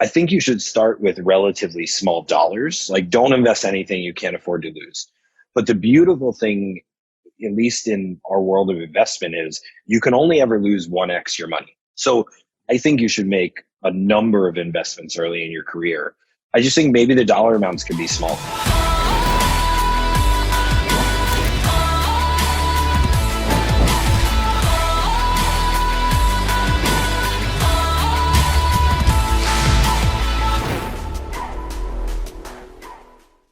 I think you should start with relatively small dollars. Like, don't invest anything you can't afford to lose. But the beautiful thing, at least in our world of investment, is you can only ever lose 1x your money. So I think you should make a number of investments early in your career. I just think maybe the dollar amounts could be small.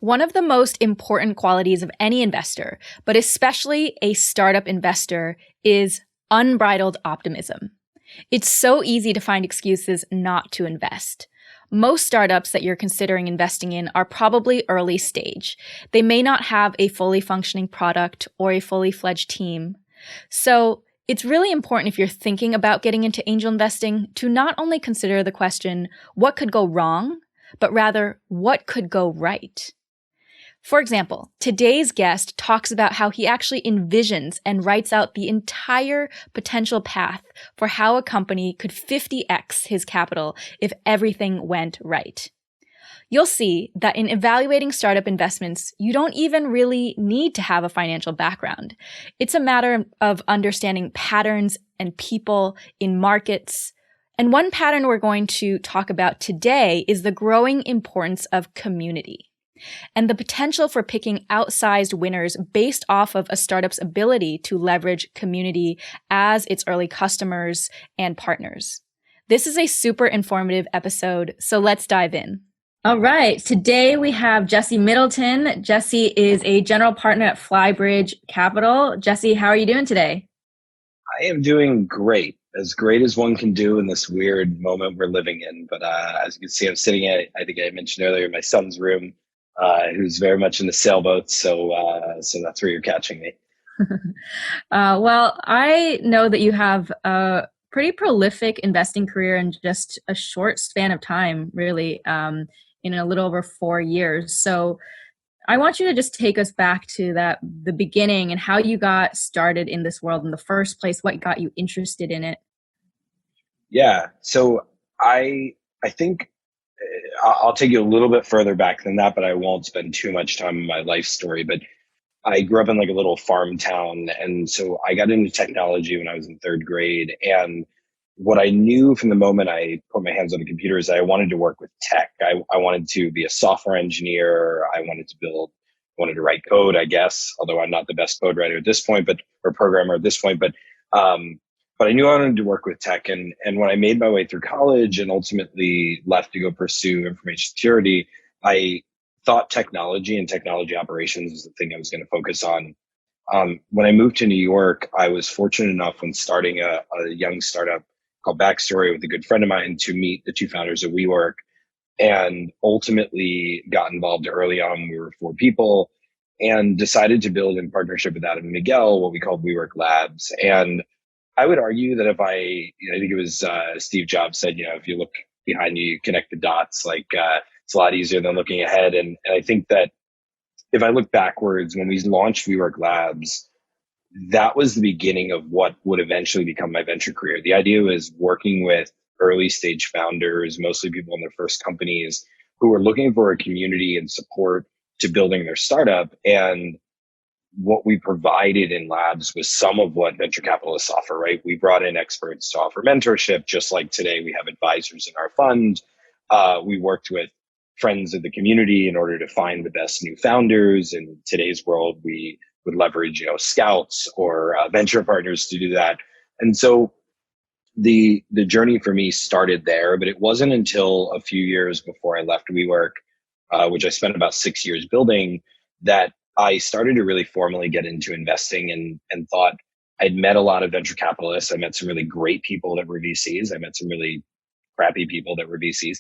One of the most important qualities of any investor, but especially a startup investor, is unbridled optimism. It's so easy to find excuses not to invest. Most startups that you're considering investing in are probably early stage. They may not have a fully functioning product or a fully fledged team. So it's really important, if you're thinking about getting into angel investing, to not only consider the question, what could go wrong, but rather, what could go right? For example, today's guest talks about how he actually envisions and writes out the entire potential path for how a company could 50x his capital if everything went right. You'll see that in evaluating startup investments, you don't even really need to have a financial background. It's a matter of understanding patterns and people in markets. And one pattern we're going to talk about today is the growing importance of community and the potential for picking outsized winners based off of a startup's ability to leverage community as its early customers and partners. This is a super informative episode, so let's dive in. All right, today we have Jesse Middleton. Jesse is a general partner at Flybridge Capital. Jesse, how are you doing today? I am doing great as one can do in this weird moment we're living in. But as you can see, I'm sitting at, I think I mentioned earlier, my son's room, who's very much in the sailboat. So that's where you're catching me. Well, I know that you have a pretty prolific investing career in just a short span of time, really, in a little over 4 years. So I want you to just take us back to the beginning and how you got started in this world in the first place. What got you interested in it? Yeah. So I think I'll take you a little bit further back than that, but I won't spend too much time in my life story. But I grew up in like a little farm town. And so I got into technology when I was in third grade. And what I knew from the moment I put my hands on the computer is I wanted to work with tech. I wanted to be a software engineer. I wanted to write code, I guess, although I'm not the best code writer at this point, or programmer at this point. But I knew I wanted to work with tech. And when I made my way through college and ultimately left to go pursue information security, I thought technology and technology operations was the thing I was going to focus on. When I moved to New York, I was fortunate enough when starting a young startup called Backstory with a good friend of mine to meet the two founders of WeWork, and ultimately got involved early on. We were 4 people and decided to build in partnership with Adam and Miguel what we called WeWork Labs. And I would argue that I think it was Steve Jobs said, if you look behind you, you connect the dots, it's a lot easier than looking ahead. And I think that if I look backwards, when we launched WeWork Labs, that was the beginning of what would eventually become my venture career. The idea was working with early stage founders, mostly people in their first companies, who were looking for a community and support to building their startup. And what we provided in Labs was some of what venture capitalists offer, right? We brought in experts to offer mentorship, just like today we have advisors in our fund. We worked with friends of the community in order to find the best new founders. In today's world, we would leverage, scouts or venture partners to do that. And so the journey for me started there, but it wasn't until a few years before I left WeWork, which I spent about 6 years building, that I started to really formally get into investing and thought I'd met a lot of venture capitalists. I met some really great people that were VCs. I met some really crappy people that were VCs.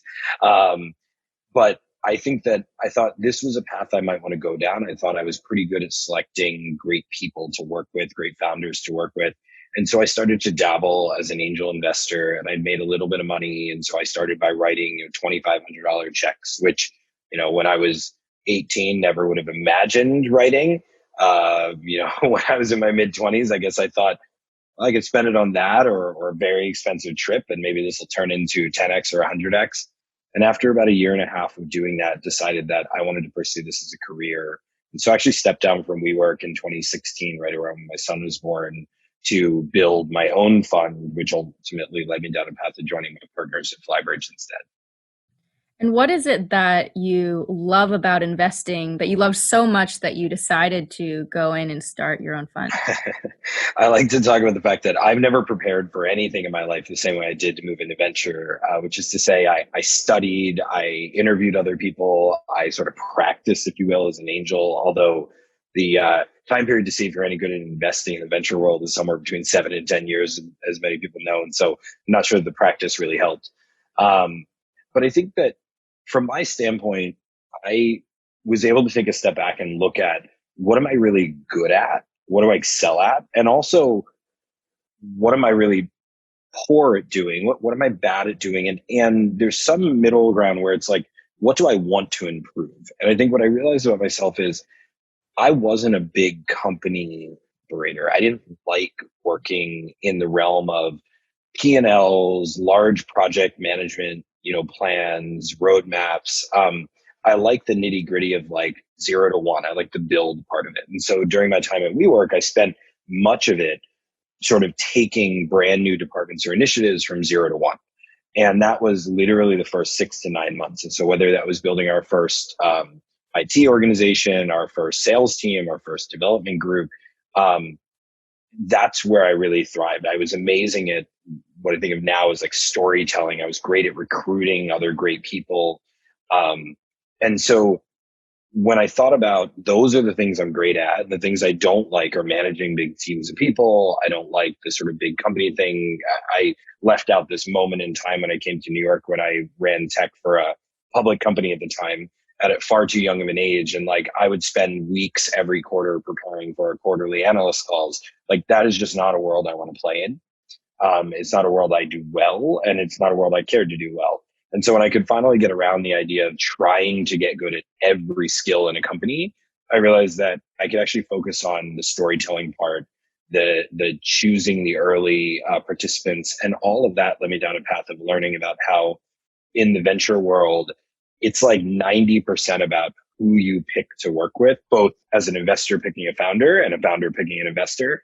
But I think that I thought this was a path I might want to go down. I thought I was pretty good at selecting great people to work with, great founders to work with. And so I started to dabble as an angel investor, and I'd made a little bit of money. And so I started by writing $2,500 checks, which, when I was 18, never would have imagined writing. When I was in my mid 20s, I guess I thought I could spend it on that or a very expensive trip, and maybe this will turn into 10x or 100x. And after about a year and a half of doing that, decided that I wanted to pursue this as a career. And so I actually stepped down from WeWork in 2016, right around when my son was born, to build my own fund, which ultimately led me down a path to joining my partners at Flybridge instead. And what is it that you love about investing that you love so much that you decided to go in and start your own fund? I like to talk about the fact that I've never prepared for anything in my life the same way I did to move into venture, which is to say, I studied, I interviewed other people, I sort of practiced, if you will, as an angel, although the time period to see if you're any good at investing in the venture world is somewhere between 7 and 10 years, as many people know. And so I'm not sure the practice really helped. Um, but I think that from my standpoint, I was able to take a step back and look at what am I really good at? What do I excel at? And also, what am I really poor at doing? What am I bad at doing? And there's some middle ground where it's like, what do I want to improve? And I think what I realized about myself is I wasn't a big company operator. I didn't like working in the realm of P&Ls, large project management, plans, roadmaps. I like the nitty gritty of like 0 to 1. I like the build part of it. And so during my time at WeWork, I spent much of it sort of taking brand new departments or initiatives from 0 to 1. And that was literally the first 6 to 9 months. And so whether that was building our first IT organization, our first sales team, our first development group, um, that's where I really thrived. I was amazing at what I think of now as like storytelling. I was great at recruiting other great people. And so when I thought about those are the things I'm great at, the things I don't like are managing big teams of people. I don't like the sort of big company thing. I left out this moment in time when I came to New York when I ran tech for a public company at the time at far too young of an age. And like I would spend weeks every quarter preparing for our quarterly analyst calls. Like that is just not a world I want to play in. It's not a world I do well, and it's not a world I care to do well. And so when I could finally get around the idea of trying to get good at every skill in a company, I realized that I could actually focus on the storytelling part, the choosing the early participants, and all of that led me down a path of learning about how in the venture world, it's like 90% about who you pick to work with, both as an investor picking a founder and a founder picking an investor,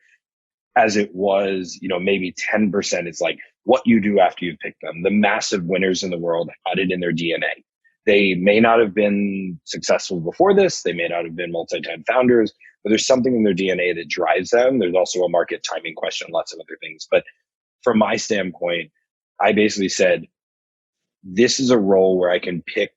as it was, maybe 10% is like what you do after you've picked them. The massive winners in the world had it in their DNA. They may not have been successful before this. They may not have been multi-time founders, but there's something in their DNA that drives them. There's also a market timing question, lots of other things. But from my standpoint, I basically said, this is a role where I can pick,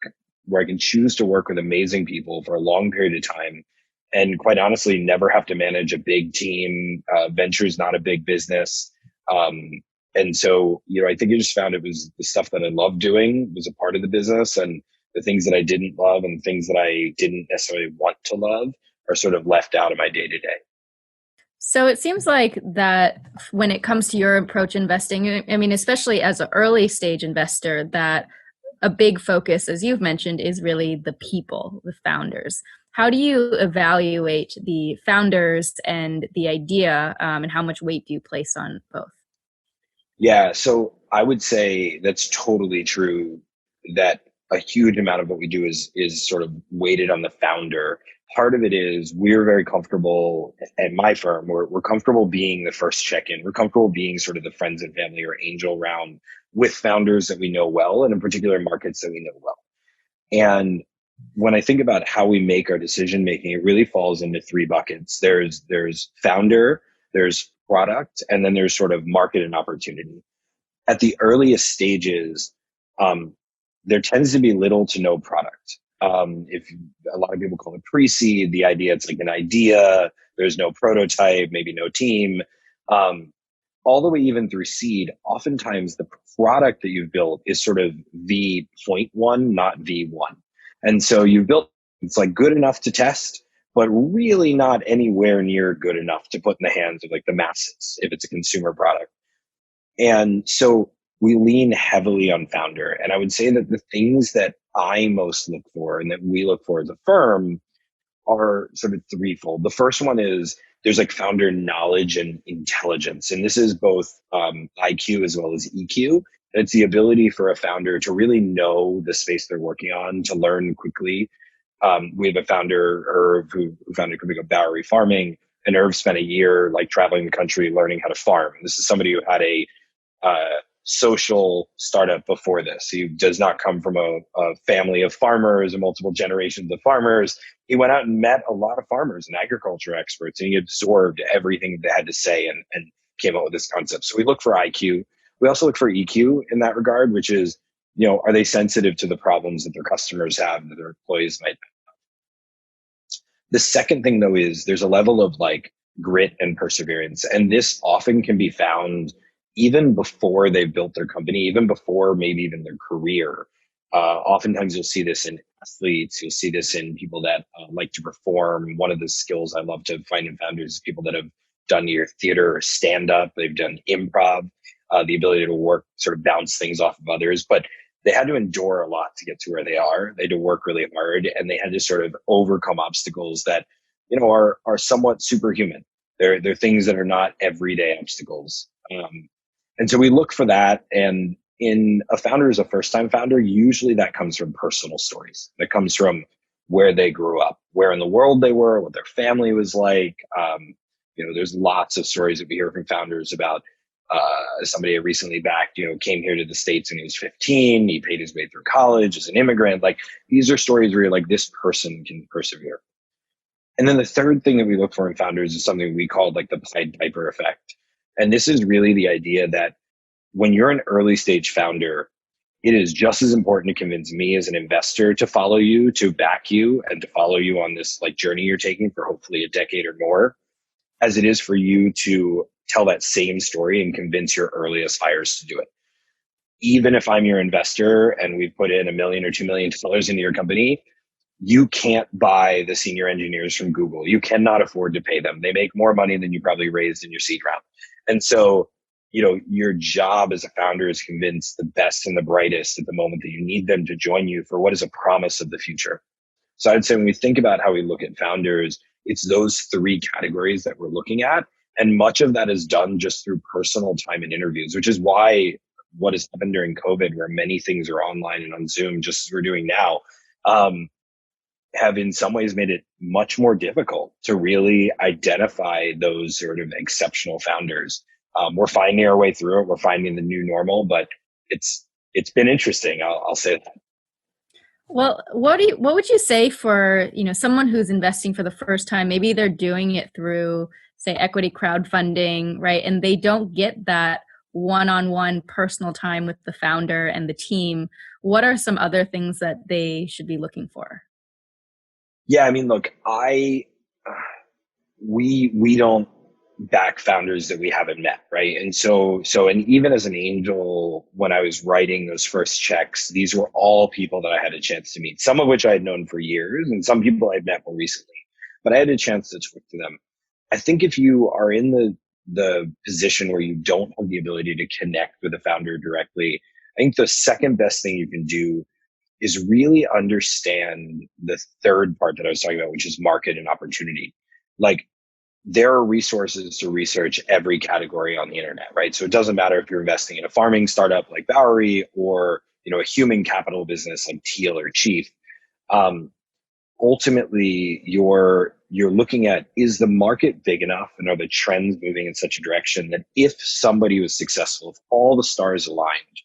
where I can choose to work with amazing people for a long period of time. And quite honestly, never have to manage a big team. Venture is not a big business. And so, I think I just found it was the stuff that I loved doing was a part of the business, and the things that I didn't love and things that I didn't necessarily want to love are sort of left out of my day to day. So it seems like that when it comes to your approach investing, I mean, especially as an early stage investor, that a big focus, as you've mentioned, is really the people, the founders. How do you evaluate the founders and the idea, and how much weight do you place on both? Yeah, so I would say that's totally true that a huge amount of what we do is sort of weighted on the founder. Part of it is we're very comfortable at my firm, we're comfortable being the first check-in. We're comfortable being sort of the friends and family or angel round with founders that we know well and in particular markets that we know well. And when I think about how we make our decision making, it really falls into three buckets. There's founder, there's product, and then there's sort of market and opportunity. At the earliest stages, um, there tends to be little to no product. If a lot of people call it pre-seed, the idea it's like an idea, there's no prototype, maybe no team. Um, all the way even through seed, oftentimes the product that you've built is sort of V.1, not V1. And so you've built, it's like good enough to test, but really not anywhere near good enough to put in the hands of like the masses if it's a consumer product. And so we lean heavily on founder. And I would say that the things that I most look for and that we look for as a firm are sort of threefold. The first one is there's like founder knowledge and intelligence. And this is both IQ as well as EQ. It's the ability for a founder to really know the space they're working on, to learn quickly. We have a founder, Irv, who founded a company called Bowery Farming, and Irv spent a year like traveling the country learning how to farm. This is somebody who had a social startup before this. He does not come from a family of farmers and multiple generations of farmers. He went out and met a lot of farmers and agriculture experts, and he absorbed everything they had to say and came up with this concept. So we look for IQ. We also look for EQ in that regard, which is, are they sensitive to the problems that their customers have, that their employees might. The second thing, though, is there's a level of like grit and perseverance. And this often can be found even before they've built their company, even before maybe even their career. Oftentimes you'll see this in athletes, you'll see this in people that like to perform. One of the skills I love to find in founders is people that have done either theater or stand up, they've done improv, the ability to work, sort of bounce things off of others. But they had to endure a lot to get to where they are. They had to work really hard, and they had to sort of overcome obstacles that, are somewhat superhuman. They're things that are not everyday obstacles. And so we look for that. And in a founder as a first time founder, usually that comes from personal stories. That comes from where they grew up, where in the world they were, what their family was like. There's lots of stories that we hear from founders about somebody I recently backed, came here to the States when he was 15. He paid his way through college as an immigrant. Like, these are stories where you're like, this person can persevere. And then the third thing that we look for in founders is something we call like the Pied Piper effect. And this is really the idea that when you're an early stage founder, it is just as important to convince me as an investor to follow you, to back you, and to follow you on this like journey you're taking for hopefully a decade or more, as it is for you to tell that same story and convince your earliest hires to do it. Even if I'm your investor and we've put in $1 million or $2 million into your company, you can't buy the senior engineers from Google. You cannot afford to pay them. They make more money than you probably raised in your seed round. And so, your job as a founder is to convince the best and the brightest at the moment that you need them to join you for what is a promise of the future. So I'd say when we think about how we look at founders, it's those three categories that we're looking at. And much of that is done just through personal time and interviews, which is why what has happened during COVID, where many things are online and on Zoom, just as we're doing now, have in some ways made it much more difficult to really identify those sort of exceptional founders. We're finding our way through it. We're finding the new normal, but it's been interesting. I'll say that. Well, what would you say for, someone who's investing for the first time? Maybe they're doing it through, say, equity crowdfunding, right? And they don't get that one-on-one personal time with the founder and the team. What are some other things that they should be looking for? Yeah, I mean, look, we don't back founders that we haven't met, right? And and even as an angel, when I was writing those first checks, these were all people that I had a chance to meet, some of which I had known for years and some people I'd met more recently, but I had a chance to talk to them. I think if you are in the position where you don't have the ability to connect with a founder directly, I think the second best thing you can do is really understand the third part that I was talking about, which is market and opportunity. Like, there are resources to research every category on the internet, right? So it doesn't matter if you're investing in a farming startup like Bowery or, a human capital business like Teal or Chief. Ultimately, you're looking at, is the market big enough and are the trends moving in such a direction that if somebody was successful, if all the stars aligned,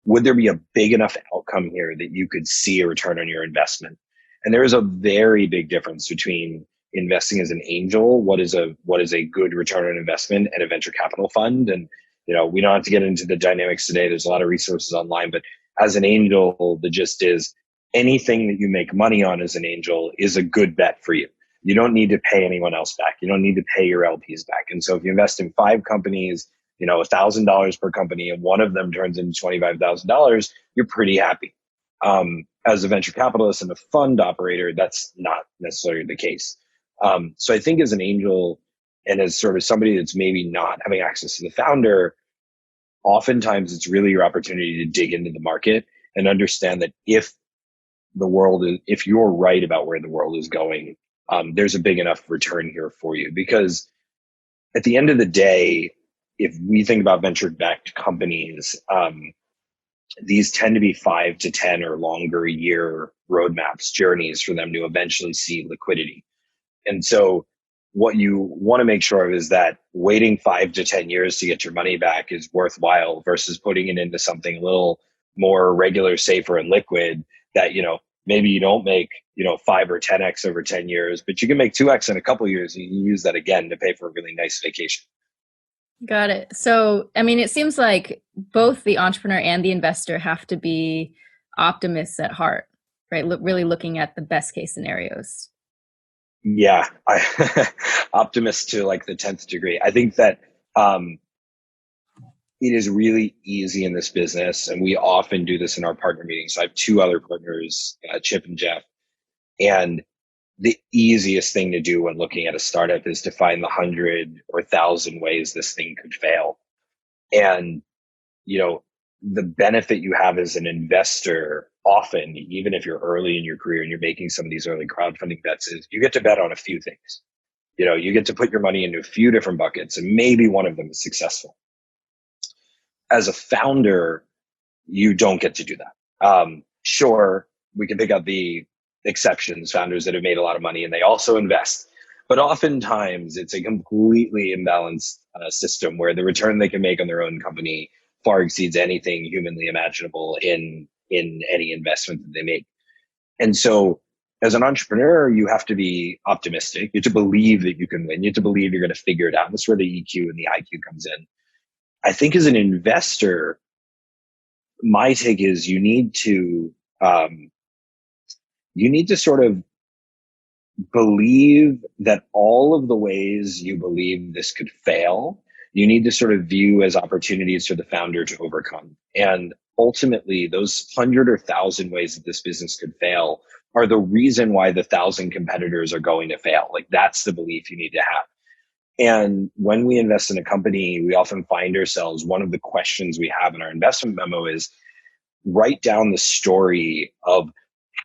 would there be a big enough outcome here that you could see a return on your investment? And there is a very big difference between investing as an angel, what is a good return on investment, and a venture capital fund. And we don't have to get into the dynamics today. There's a lot of resources online, but as an angel, the gist is anything that you make money on as an angel is a good bet for you. You don't need to pay anyone else back. You don't need to pay your LPs back. And so if you invest in 5 companies, $1,000 per company, and one of them turns into $25,000, you're pretty happy. As a venture capitalist and a fund operator, that's not necessarily the case. So I think as an angel and as sort of somebody that's maybe not having access to the founder, oftentimes it's really your opportunity to dig into the market and understand that if you're right about where the world is going, there's a big enough return here for you. Because at the end of the day, if we think about venture-backed companies, these tend to be 5 to 10 or longer year roadmaps, journeys for them to eventually see liquidity. And so what you want to make sure of is that waiting 5 to 10 years to get your money back is worthwhile versus putting it into something a little more regular, safer, and liquid that, maybe you don't make, 5 or 10x over 10 years, but you can make 2x in a couple of years and you can use that again to pay for a really nice vacation. Got it. So, I mean, it seems like both the entrepreneur and the investor have to be optimists at heart, right? Really looking at the best case scenarios. Yeah, optimist to like the 10th degree. I think that it is really easy in this business, and we often do this in our partner meetings. So I have two other partners, Chip and Jeff, and the easiest thing to do when looking at a startup is to find the 100 or 1,000 ways this thing could fail. And, the benefit you have as an investor, often, even if you're early in your career and you're making some of these early crowdfunding bets, is you get to bet on a few things. You get to put your money into a few different buckets, and maybe one of them is successful. As a founder, you don't get to do that. Sure, we can pick out the exceptions, founders that have made a lot of money and they also invest. But oftentimes it's a completely imbalanced system where the return they can make on their own company far exceeds anything humanly imaginable in any investment that they make. And so as an entrepreneur, you have to be optimistic. You have to believe that you can win. You have to believe you're going to figure it out. That's where the EQ and the IQ comes in. I think as an investor, my take is you need to sort of believe that all of the ways you believe this could fail, you need to sort of view as opportunities for the founder to overcome. And ultimately, those 100 or 1,000 ways that this business could fail are the reason why the 1,000 competitors are going to fail. Like, that's the belief you need to have. And when we invest in a company, we often find ourselves, one of the questions we have in our investment memo is write down the story of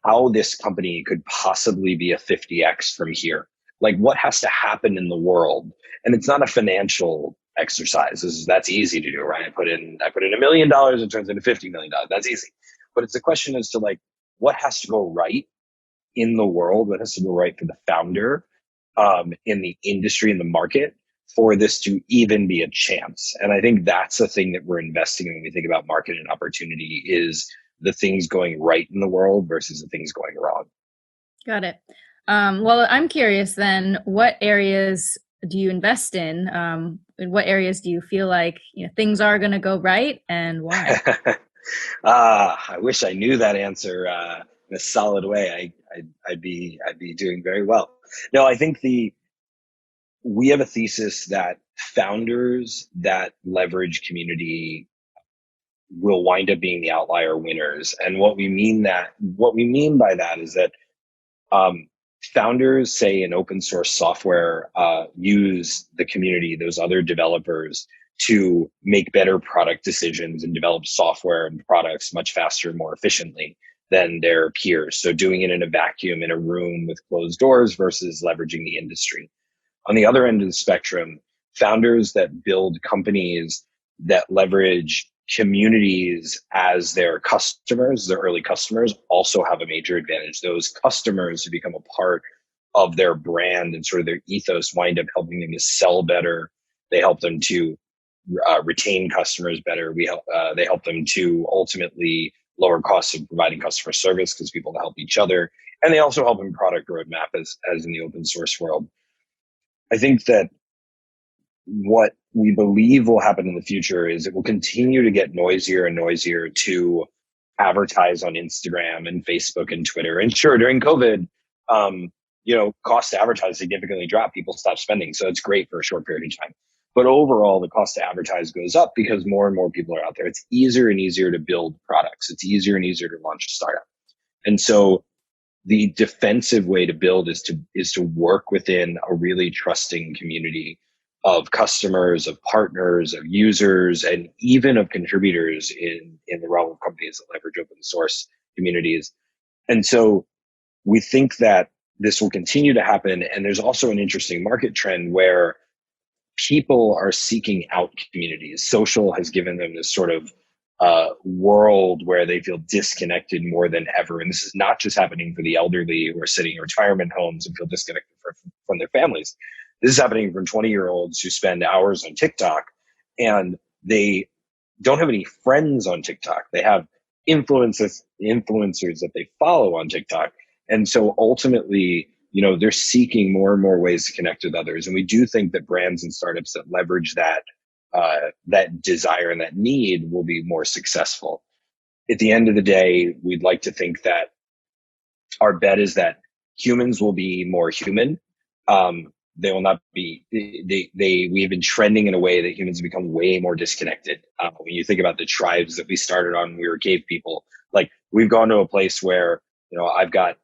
how this company could possibly be a 50x from here. Like, what has to happen in the world? And it's not a financial exercise. That's easy to do, right? I put in $1 million, it turns into $50 million. That's easy. But it's a question as to like, what has to go right in the world? What has to go right for the founder, in the industry, in the market, for this to even be a chance? And I think that's the thing that we're investing in when we think about market and opportunity, is the things going right in the world versus the things going wrong. Got it. Well, I'm curious then, what areas do you invest in? In what areas do you feel like things are going to go right, and why? I wish I knew that answer in a solid way. I'd be doing very well. No, I think we have a thesis that founders that leverage community will wind up being the outlier winners. And what we mean by that is that founders, say in open source software, use the community, those other developers, to make better product decisions and develop software and products much faster and more efficiently than their peers. So doing it in a vacuum, in a room with closed doors, versus leveraging the industry. On the other end of the spectrum, founders that build companies that leverage communities as their customers, their early customers, also have a major advantage. Those customers who become a part of their brand and sort of their ethos wind up helping them to sell better. They help them to retain customers better. They help them to ultimately lower costs of providing customer service because people help each other. And they also help in product roadmap as in the open source world. I think that what we believe will happen in the future is it will continue to get noisier and noisier to advertise on Instagram and Facebook and Twitter. And sure, during COVID, cost to advertise significantly dropped. People stopped spending. So it's great for a short period of time. But overall, the cost to advertise goes up because more and more people are out there. It's easier and easier to build products. It's easier and easier to launch a startup. And so the defensive way to build is to work within a really trusting community of customers, of partners, of users, and even of contributors in the realm of companies that leverage open source communities. And so we think that this will continue to happen. And there's also an interesting market trend where people are seeking out communities. Social has given them this sort of world where they feel disconnected more than ever. And this is not just happening for the elderly who are sitting in retirement homes and feel disconnected from their families. This is happening from 20-year-olds who spend hours on TikTok and they don't have any friends on TikTok. They have influencers that they follow on TikTok. And so ultimately, they're seeking more and more ways to connect with others. And we do think that brands and startups that leverage that desire and that need will be more successful. At the end of the day, we'd like to think that our bet is that humans will be more human. They will not be, we have been trending in a way that humans have become way more disconnected. When you think about the tribes that we started on, we were cave people. Like we've gone to a place where, I've got,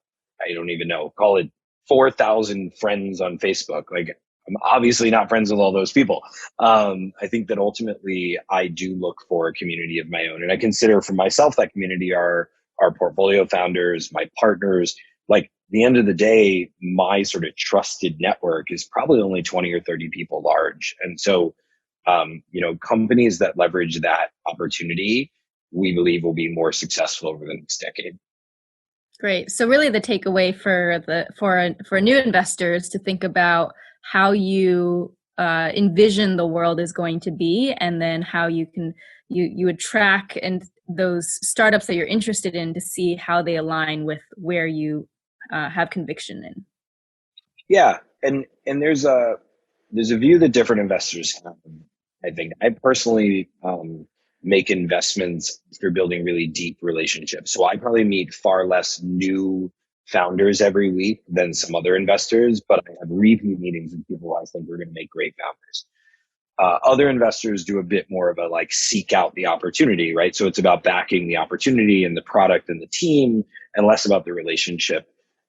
I don't even know, call it 4,000 friends on Facebook. Like I'm obviously not friends with all those people. I think that ultimately I do look for a community of my own. And I consider for myself, that community are our portfolio founders, my partners. Like the end of the day, my sort of trusted network is probably only 20 or 30 people large. And so, companies that leverage that opportunity, we believe will be more successful over the next decade. Great. So really the takeaway for new investors to think about how you envision the world is going to be, and then how you would track and those startups that you're interested in to see how they align with where you have conviction in. Yeah, and there's a view that different investors have. I think I personally make investments through building really deep relationships. So I probably meet far less new founders every week than some other investors, but I have repeat meetings with people who I think are going to make great founders. Other investors do a bit more of a like seek out the opportunity, right? So it's about backing the opportunity and the product and the team, and less about the relationship.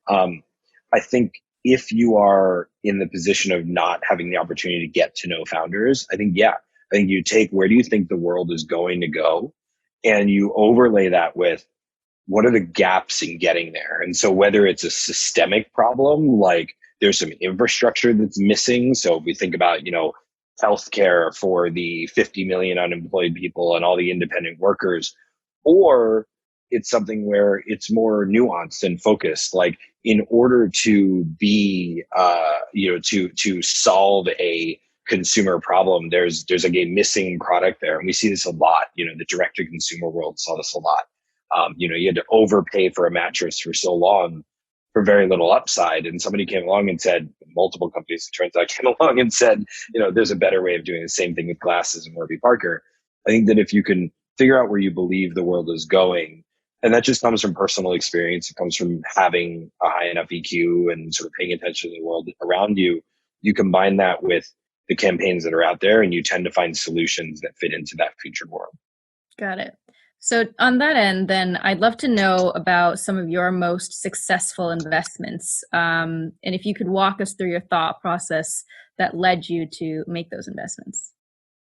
I think if you are in the position of not having the opportunity to get to know founders, I think you take where do you think the world is going to go, and you overlay that with what are the gaps in getting there. And so whether it's a systemic problem, like there's some infrastructure that's missing. So if we think about, healthcare for the 50 million unemployed people and all the independent workers, or it's something where it's more nuanced and focused. Like in order to be, to solve a consumer problem, there's like a missing product there. And we see this a lot, the direct to consumer world saw this a lot. You had to overpay for a mattress for so long for very little upside. And somebody came along and said, multiple companies, it turns out, came along and said, there's a better way of doing the same thing with glasses in Warby Parker. I think that if you can figure out where you believe the world is going, and that just comes from personal experience, it comes from having a high enough EQ and sort of paying attention to the world around you, you combine that with the campaigns that are out there, and you tend to find solutions that fit into that future world. Got it. So on that end, then I'd love to know about some of your most successful investments. And if you could walk us through your thought process that led you to make those investments.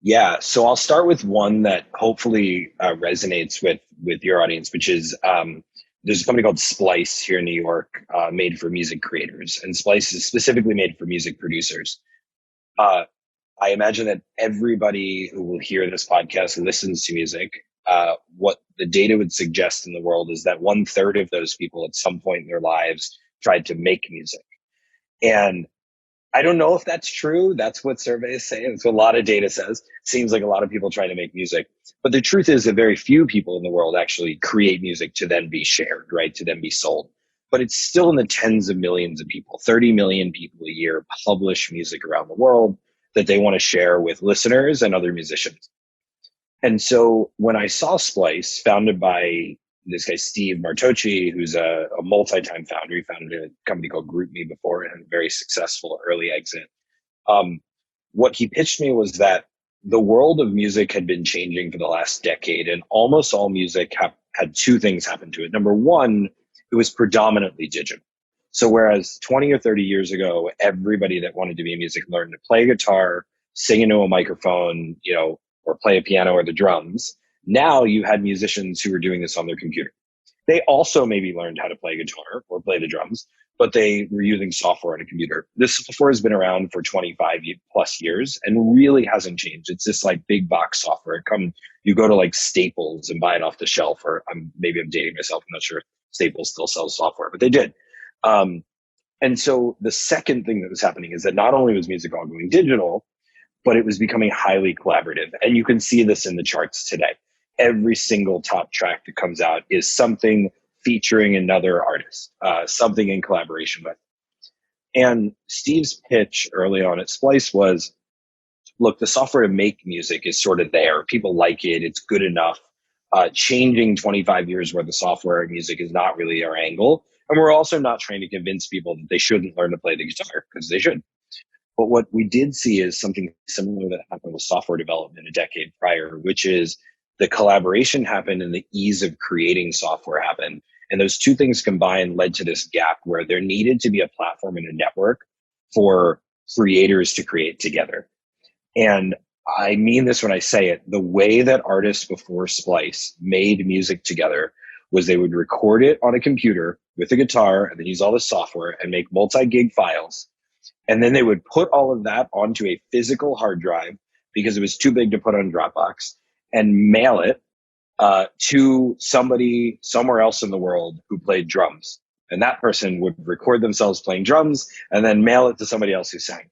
Yeah, so I'll start with one that hopefully resonates with your audience, which is there's a company called Splice here in New York, made for music creators. And Splice is specifically made for music producers. I imagine that everybody who will hear this podcast listens to music. What the data would suggest in the world is that 1/3 of those people at some point in their lives tried to make music. And I don't know if that's true. That's what surveys say. That's what a lot of data says. Seems like a lot of people try to make music. But the truth is that very few people in the world actually create music to then be shared, right? To then be sold. But it's still in the tens of millions of people. 30 million people a year publish music around the world that they want to share with listeners and other musicians. And so when I saw Splice, founded by this guy, Steve Martocci, who's a multi-time founder, he founded a company called GroupMe before and had a very successful early exit. What he pitched me was that the world of music had been changing for the last decade, and almost all music had two things happen to it. Number one, it was predominantly digital. So whereas 20 or 30 years ago, everybody that wanted to be in music learned to play guitar, sing into a microphone, or play a piano or the drums. Now you had musicians who were doing this on their computer. They also maybe learned how to play guitar or play the drums, but they were using software on a computer. This software has been around for 25 plus years and really hasn't changed. It's this like big box software. You go to like Staples and buy it off the shelf, or maybe I'm dating myself. I'm not sure if Staples still sells software, but they did. And so the second thing that was happening is that not only was music all going digital, but it was becoming highly collaborative. And you can see this in the charts today. Every single top track that comes out is something featuring another artist, something in collaboration with. And Steve's pitch early on at Splice was, look, the software to make music is sort of there. People like it. It's good enough. Changing 25 years worth of software and music is not really our angle. And we're also not trying to convince people that they shouldn't learn to play the guitar, because they should. But what we did see is something similar that happened with software development a decade prior, which is the collaboration happened and the ease of creating software happened. And those two things combined led to this gap where there needed to be a platform and a network for creators to create together. And I mean this when I say it, the way that artists before Splice made music together was they would record it on a computer with a guitar and then use all the software and make multi-gig files. And then they would put all of that onto a physical hard drive because it was too big to put on Dropbox, and mail it to somebody somewhere else in the world who played drums. And that person would record themselves playing drums and then mail it to somebody else who sang.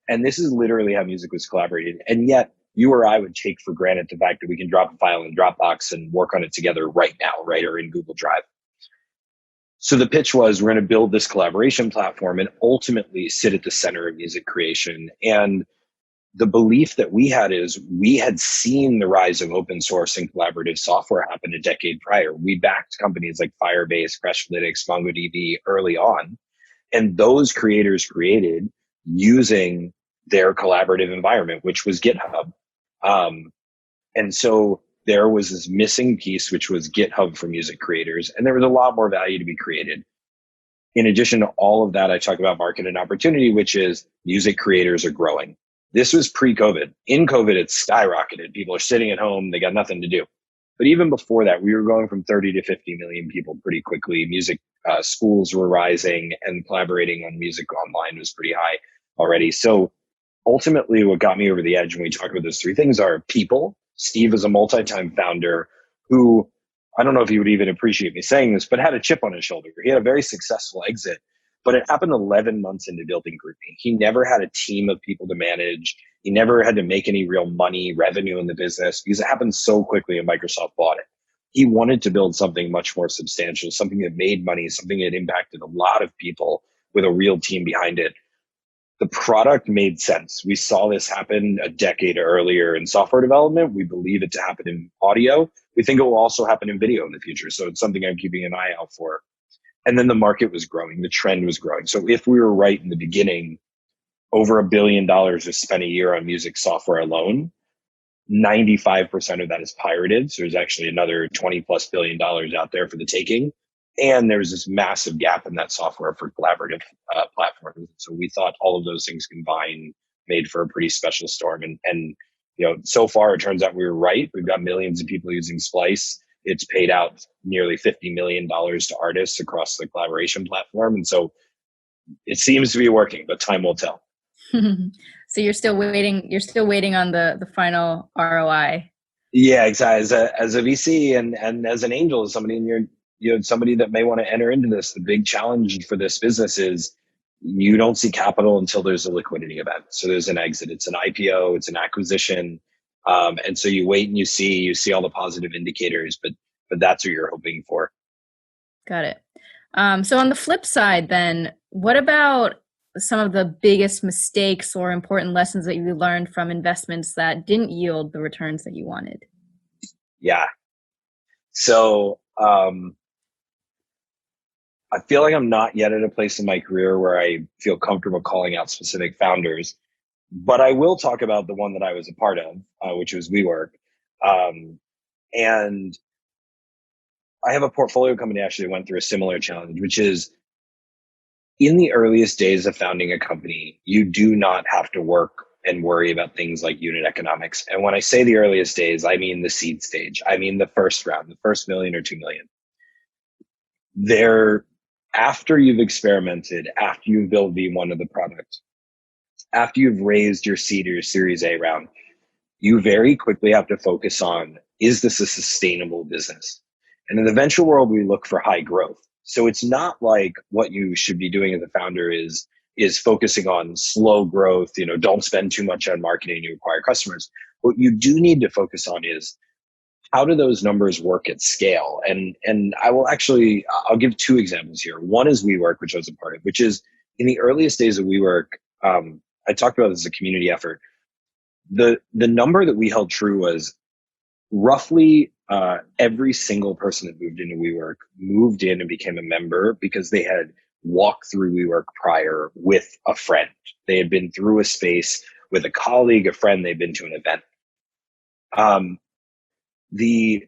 And this is literally how music was collaborated. And yet you or I would take for granted the fact that we can drop a file in Dropbox and work on it together right now, right? Or in Google Drive. So the pitch was, we're going to build this collaboration platform and ultimately sit at the center of music creation. And the belief that we had is we had seen the rise of open source and collaborative software happen a decade prior. We backed companies like Firebase, Crashlytics, MongoDB early on. And those creators created using their collaborative environment, which was GitHub. And so there was this missing piece, which was GitHub for music creators. And there was a lot more value to be created. In addition to all of that, I talk about market and opportunity, which is music creators are growing. This was pre-COVID. In COVID, it skyrocketed. People are sitting at home. They got nothing to do. But even before that, we were going from 30 to 50 million people pretty quickly. Music schools were rising, and collaborating on music online was pretty high already. So ultimately, what got me over the edge when we talk about those three things are people. Steve is a multi-time founder who, I don't know if he would even appreciate me saying this, but had a chip on his shoulder. He had a very successful exit, but it happened 11 months into building GroupMe. He never had a team of people to manage. He never had to make any real money, revenue in the business, because it happened so quickly and Microsoft bought it. He wanted to build something much more substantial, something that made money, something that impacted a lot of people with a real team behind it. The product made sense. We saw this happen a decade earlier in software development. We believe it to happen in audio. We think it will also happen in video in the future. So it's something I'm keeping an eye out for. And then the market was growing. The trend was growing. So if we were right in the beginning, over $1 billion was spent a year on music software alone. 95% of that is pirated. So there's actually another 20 plus $1 billion out there for the taking. And there was this massive gap in that software for collaborative platforms. So we thought all of those things combined made for a pretty special storm. And so far it turns out we were right. We've got millions of people using Splice. It's paid out nearly $50 million to artists across the collaboration platform. And so it seems to be working, but time will tell. So you're still waiting on the final ROI. Yeah, exactly. As a VC and as an angel, as somebody in somebody that may want to enter into this, the big challenge for this business is you don't see capital until there's a liquidity event. So there's an exit, it's an IPO, it's an acquisition. And so you wait and you see all the positive indicators, but that's what you're hoping for. Got it. So on the flip side, then, what about some of the biggest mistakes or important lessons that you learned from investments that didn't yield the returns that you wanted? Yeah. So I feel like I'm not yet at a place in my career where I feel comfortable calling out specific founders, but I will talk about the one that I was a part of, which was WeWork. And I have a portfolio company actually went through a similar challenge, which is in the earliest days of founding a company, you do not have to work and worry about things like unit economics. And when I say the earliest days, I mean the seed stage. I mean the first round, the first million or 2 million. After you've experimented, after you've built V1 of the product, after you've raised your seed or your Series A round, you very quickly have to focus on, is this a sustainable business? And in the venture world, we look for high growth. So it's not like what you should be doing as a founder is focusing on slow growth, don't spend too much on marketing to acquire customers. What you do need to focus on is, how do those numbers work at scale? And I'll give two examples here. One is WeWork, which I was a part of, which is in the earliest days of WeWork. I talked about this as a community effort. The number that we held true was roughly every single person that moved into WeWork moved in and became a member because they had walked through WeWork prior with a friend. They had been through a space with a colleague, a friend, they'd been to an event. The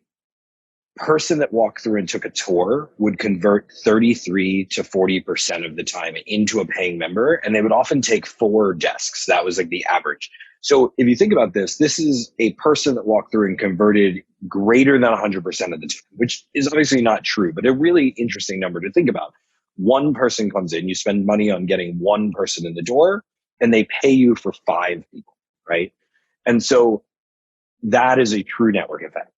person that walked through and took a tour would convert 33 to 40% of the time into a paying member. And they would often take 4 desks. That was like the average. So if you think about this, this is a person that walked through and converted greater than 100% of the time, which is obviously not true, but a really interesting number to think about. One person comes in, you spend money on getting one person in the door, and they pay you for 5 people, right? And so that is a true network effect.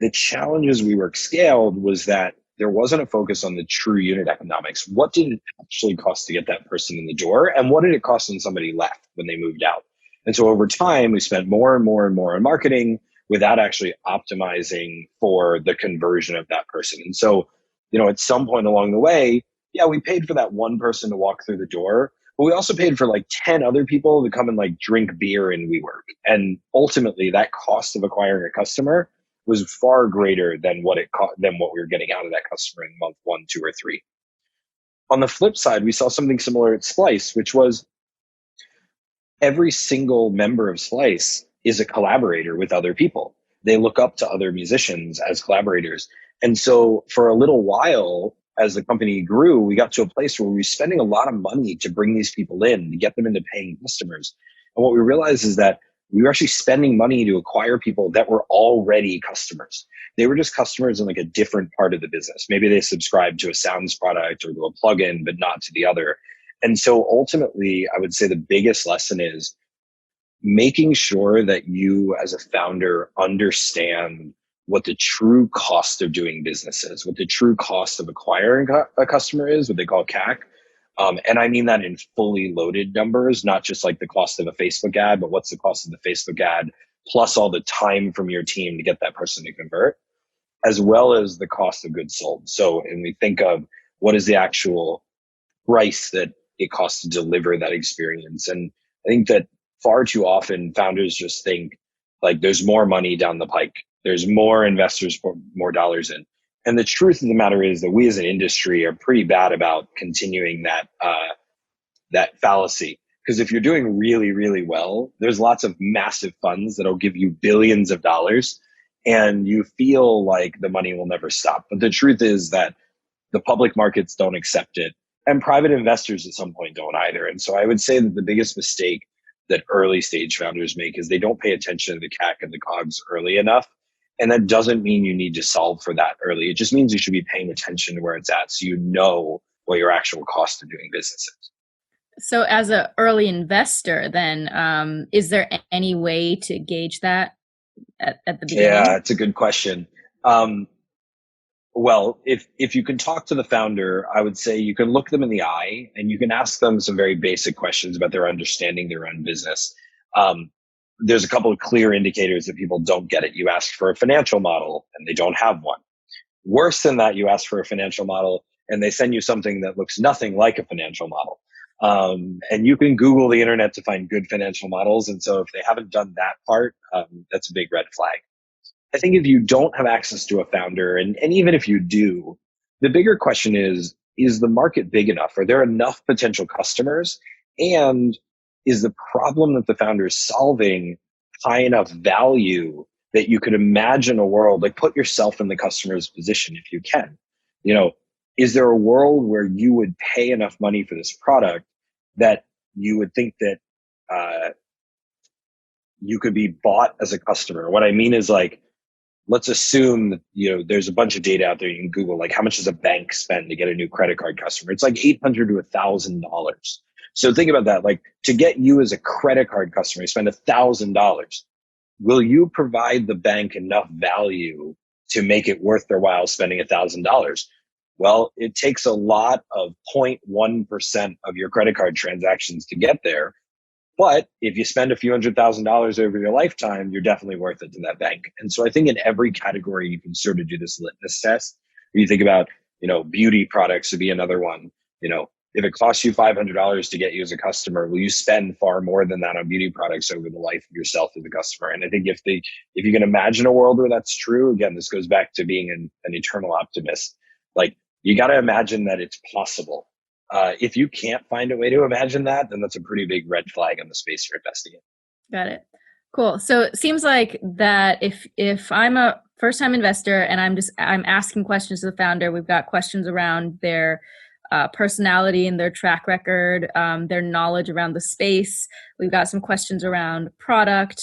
The challenges WeWork scaled was that there wasn't a focus on the true unit economics. What did it actually cost to get that person in the door? And what did it cost when somebody left, when they moved out? And so over time, we spent more and more and more on marketing without actually optimizing for the conversion of that person. And so, at some point along the way, yeah, we paid for that one person to walk through the door, but we also paid for like 10 other people to come and like drink beer in WeWork. And ultimately, that cost of acquiring a customer was far greater than what we were getting out of that customer in month 1, 2, or 3. On the flip side, we saw something similar at Splice, which was every single member of Splice is a collaborator with other people. They look up to other musicians as collaborators. And so for a little while, as the company grew, we got to a place where we were spending a lot of money to bring these people in, to get them into paying customers. And what we realized is that we were actually spending money to acquire people that were already customers. They were just customers in like a different part of the business. Maybe they subscribed to a sounds product or to a plugin, but not to the other. And so ultimately, I would say the biggest lesson is making sure that you as a founder understand what the true cost of doing business is, what the true cost of acquiring a customer is, what they call CAC. And I mean that in fully loaded numbers, not just like the cost of a Facebook ad, but what's the cost of the Facebook ad plus all the time from your team to get that person to convert, as well as the cost of goods sold. So, and we think of what is the actual price that it costs to deliver that experience. And I think that far too often founders just think like there's more money down the pike. There's more investors, more dollars in. And the truth of the matter is that we as an industry are pretty bad about continuing that fallacy. Because if you're doing really, really well, there's lots of massive funds that'll give you billions of dollars and you feel like the money will never stop. But the truth is that the public markets don't accept it. And private investors at some point don't either. And so I would say that the biggest mistake that early stage founders make is they don't pay attention to the CAC and the COGS early enough. And that doesn't mean you need to solve for that early. It just means you should be paying attention to where it's at so you know what your actual cost of doing business is. So as an early investor, then, is there any way to gauge that at the beginning? Yeah, it's a good question. Well, if you can talk to the founder, I would say you can look them in the eye and you can ask them some very basic questions about their understanding their own business. There's a couple of clear indicators that people don't get it. You ask for a financial model and they don't have one. Worse than that, you ask for a financial model and they send you something that looks nothing like a financial model. And you can Google the internet to find good financial models. And so if they haven't done that part, that's a big red flag. I think if you don't have access to a founder, and even if you do, the bigger question is the market big enough? Are there enough potential customers? And is the problem that the founder is solving high enough value that you could imagine a world, like put yourself in the customer's position if you can. Is there a world where you would pay enough money for this product that you would think that you could be bought as a customer? What I mean is like, let's assume that, there's a bunch of data out there. You can Google, like, how much does a bank spend to get a new credit card customer? It's like $800 to $1,000. So think about that. Like, to get you as a credit card customer, you spend $1,000. Will you provide the bank enough value to make it worth their while spending $1,000? Well, it takes a lot of 0.1% of your credit card transactions to get there. But if you spend a few $100,000 over your lifetime, you're definitely worth it to that bank. And so I think in every category, you can sort of do this litmus test. When you think about, beauty products would be another one. If it costs you $500 to get you as a customer, will you spend far more than that on beauty products over the life of yourself as a customer? And I think if you can imagine a world where that's true, again, this goes back to being an eternal optimist. Like, you got to imagine that it's possible. If you can't find a way to imagine that, then that's a pretty big red flag in the space you're investing in. Got it. Cool. So it seems like that if I'm a first-time investor and I'm asking questions to the founder, we've got questions around their personality and their track record, their knowledge around the space. We've got some questions around product,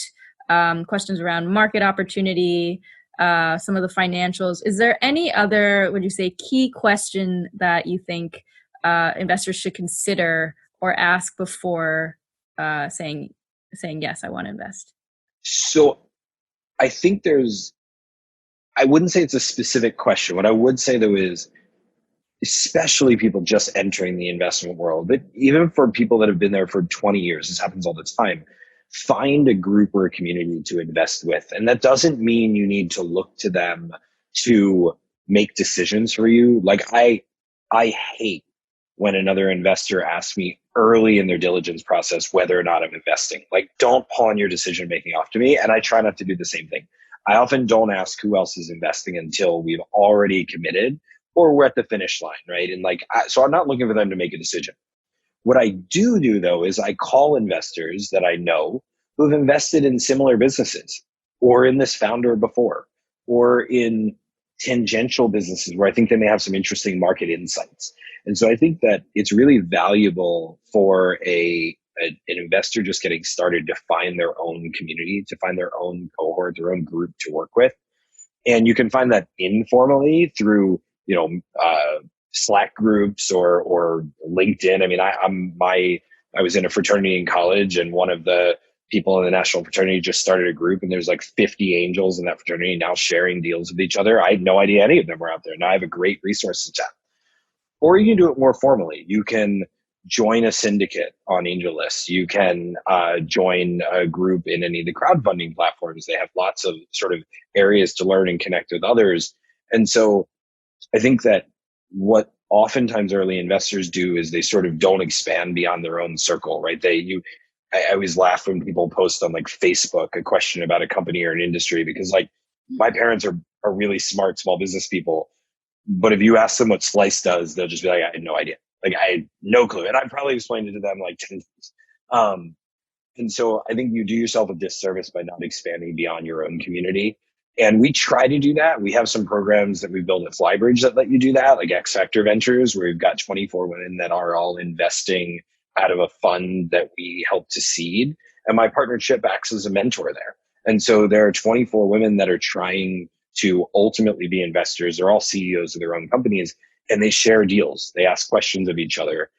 questions around market opportunity, some of the financials. Is there any other, would you say, key question that you think investors should consider or ask before saying yes, I want to invest? So I think I wouldn't say it's a specific question. What I would say though is, especially people just entering the investment world, but even for people that have been there for 20 years, this happens all the time, find a group or a community to invest with. And that doesn't mean you need to look to them to make decisions for you. Like, I hate when another investor asks me early in their diligence process whether or not I'm investing. Like, don't pawn your decision making off to me. And I try not to do the same thing. I often don't ask who else is investing until we've already committed or we're at the finish line, right? And so I'm not looking for them to make a decision. What I do though is I call investors that I know who've invested in similar businesses or in this founder before or in tangential businesses where I think they may have some interesting market insights. And so I think that it's really valuable for an investor just getting started to find their own community, to find their own cohort, their own group to work with. And you can find that informally through, Slack groups or LinkedIn. I mean, I was in a fraternity in college, and one of the people in the national fraternity just started a group, and there's like 50 angels in that fraternity now sharing deals with each other. I had no idea any of them were out there. Now I have a great resource to tap. Or you can do it more formally. You can join a syndicate on AngelList. You can join a group in any of the crowdfunding platforms. They have lots of sort of areas to learn and connect with others. And so I think that what oftentimes early investors do is they sort of don't expand beyond their own circle, right? I always laugh when people post on like Facebook a question about a company or an industry, because like my parents are really smart small business people. But if you ask them what Slice does, they'll just be like, I had no idea. Like, I had no clue. And I probably explained it to them like 10 times. And so I think you do yourself a disservice by not expanding beyond your own community. And we try to do that. We have some programs that we built at Flybridge that let you do that, like X Factor Ventures, where we've got 24 women that are all investing out of a fund that we help to seed. And my partnership acts as a mentor there. And so there are 24 women that are trying to ultimately be investors. They're all CEOs of their own companies, and they share deals. They ask questions of each other.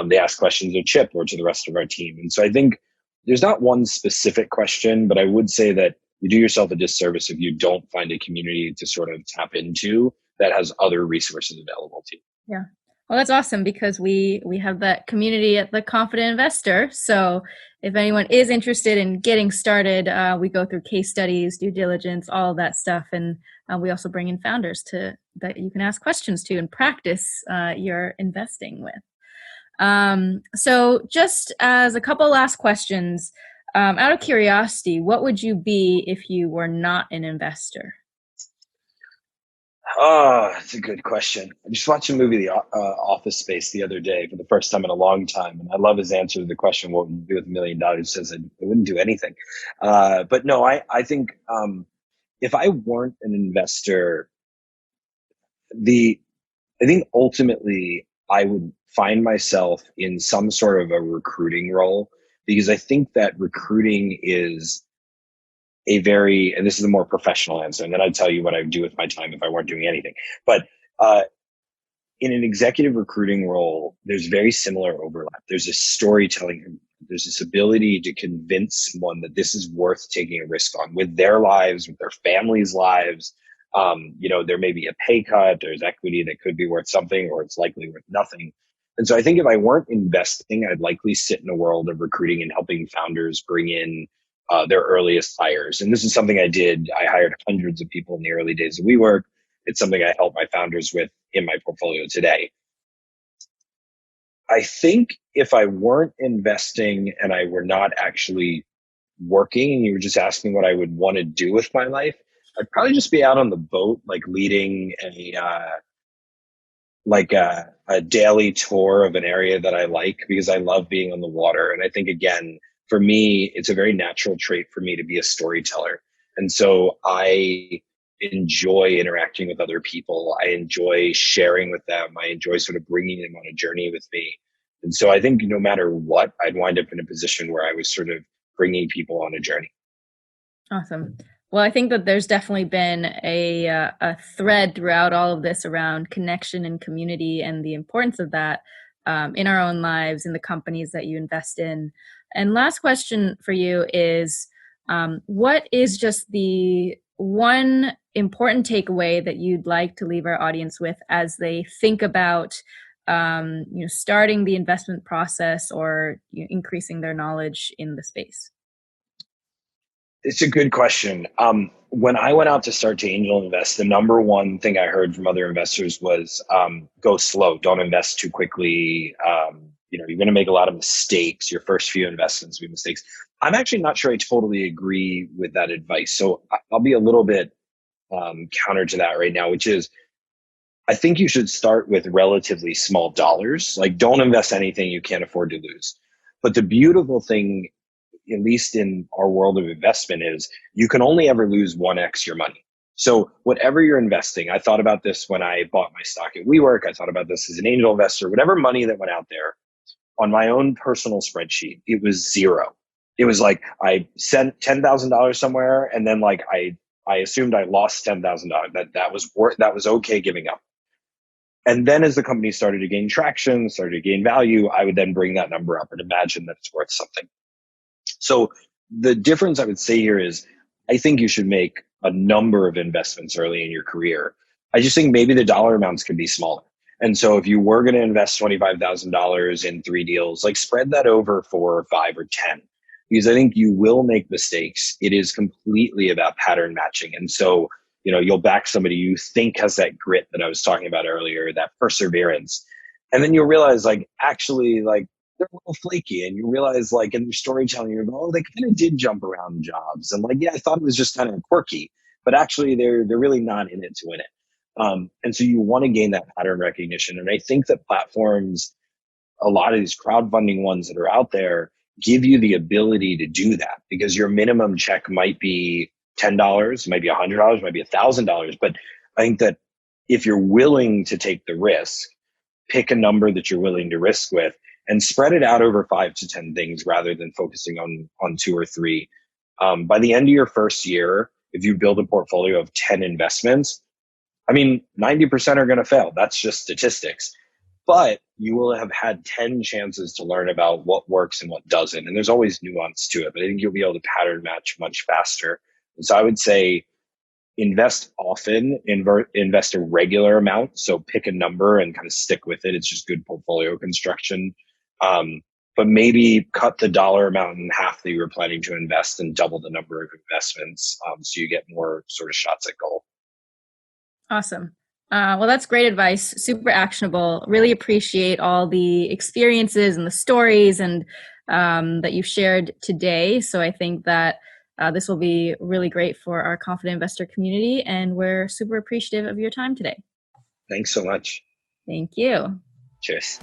They ask questions of Chip or to the rest of our team. And so I think there's not one specific question, but I would say that you do yourself a disservice if you don't find a community to sort of tap into that has other resources available to you. Yeah. Well, that's awesome, because we have that community at the Confident Investor. So if anyone is interested in getting started, we go through case studies, due diligence, all of that stuff. And we also bring in founders that you can ask questions to and practice your investing with. So just as a couple last questions, out of curiosity, what would you be if you were not an investor? Oh, that's a good question. I just watched a movie, The Office Space, the other day for the first time in a long time. And I love his answer to the question, what would you do with $1 million? He says, I wouldn't do anything. But no, I think if I weren't an investor, I think ultimately I would find myself in some sort of a recruiting role, because I think that recruiting is and this is a more professional answer, and then I'd tell you what I would do with my time if I weren't doing anything. But uh, in an executive recruiting role, there's very similar overlap. There's this storytelling, there's this ability to convince someone that this is worth taking a risk on with their lives, with their families' lives. There may be a pay cut, there's equity that could be worth something, or it's likely worth nothing. And so I think if I weren't investing, I'd likely sit in a world of recruiting and helping founders bring in their earliest hires. And this is something I did. I hired hundreds of people in the early days of WeWork. It's something I help my founders with in my portfolio today. I think if I weren't investing and I were not actually working, and you were just asking what I would want to do with my life, I'd probably just be out on the boat, like leading a daily tour of an area that I like, because I love being on the water. And I think, again, for me, it's a very natural trait for me to be a storyteller. And so I enjoy interacting with other people. I enjoy sharing with them. I enjoy sort of bringing them on a journey with me. And so I think no matter what, I'd wind up in a position where I was sort of bringing people on a journey. Awesome. Well, I think that there's definitely been a thread throughout all of this around connection and community and the importance of that in our own lives, in the companies that you invest in. And last question for you is, what is just the one important takeaway that you'd like to leave our audience with as they think about starting the investment process or increasing their knowledge in the space? It's a good question. When I went out to start to angel invest, the number one thing I heard from other investors was go slow. Don't invest too quickly. You're going to make a lot of mistakes. Your first few investments will be mistakes. I'm actually not sure I totally agree with that advice. So I'll be a little bit counter to that right now, which is I think you should start with relatively small dollars. Like, don't invest anything you can't afford to lose. But the beautiful thing, at least in our world of investment, is you can only ever lose 1x your money. So whatever you're investing, I thought about this when I bought my stock at WeWork. I thought about this as an angel investor. Whatever money that went out there on my own personal spreadsheet, it was zero. It was like I sent $10,000 somewhere, and then like I assumed I lost $10,000. That was okay giving up. And then as the company started to gain traction, started to gain value, I would then bring that number up and imagine that it's worth something. So the difference I would say here is I think you should make a number of investments early in your career. I just think maybe the dollar amounts could be smaller. And so if you were going to invest $25,000 in 3 deals, like spread that over 4 or 5 or 10, because I think you will make mistakes. It is completely about pattern matching. And so, you'll back somebody you think has that grit that I was talking about earlier, that perseverance. And then you'll realize actually they're a little flaky, and you realize in their storytelling, you go, oh, they kind of did jump around jobs. And yeah, I thought it was just kind of quirky, but actually they're really not in it to win it. And so you want to gain that pattern recognition. And I think that platforms, a lot of these crowdfunding ones that are out there, give you the ability to do that, because your minimum check might be $10, might be $100, might be $1,000. But I think that if you're willing to take the risk, pick a number that you're willing to risk with, and spread it out over 5 to 10 things rather than focusing on 2 or 3. By the end of your first year, if you build a portfolio of 10 investments, 90% are going to fail. That's just statistics. But you will have had 10 chances to learn about what works and what doesn't. And there's always nuance to it, but I think you'll be able to pattern match much faster. And so I would say invest often, invest a regular amount. So pick a number and kind of stick with it. It's just good portfolio construction. But maybe cut the dollar amount in half that you were planning to invest and double the number of investments, so you get more sort of shots at goal. Awesome. Well, that's great advice. Super actionable. Really appreciate all the experiences and the stories and that you've shared today. So I think that this will be really great for our confident investor community, and we're super appreciative of your time today. Thanks so much. Thank you. Cheers.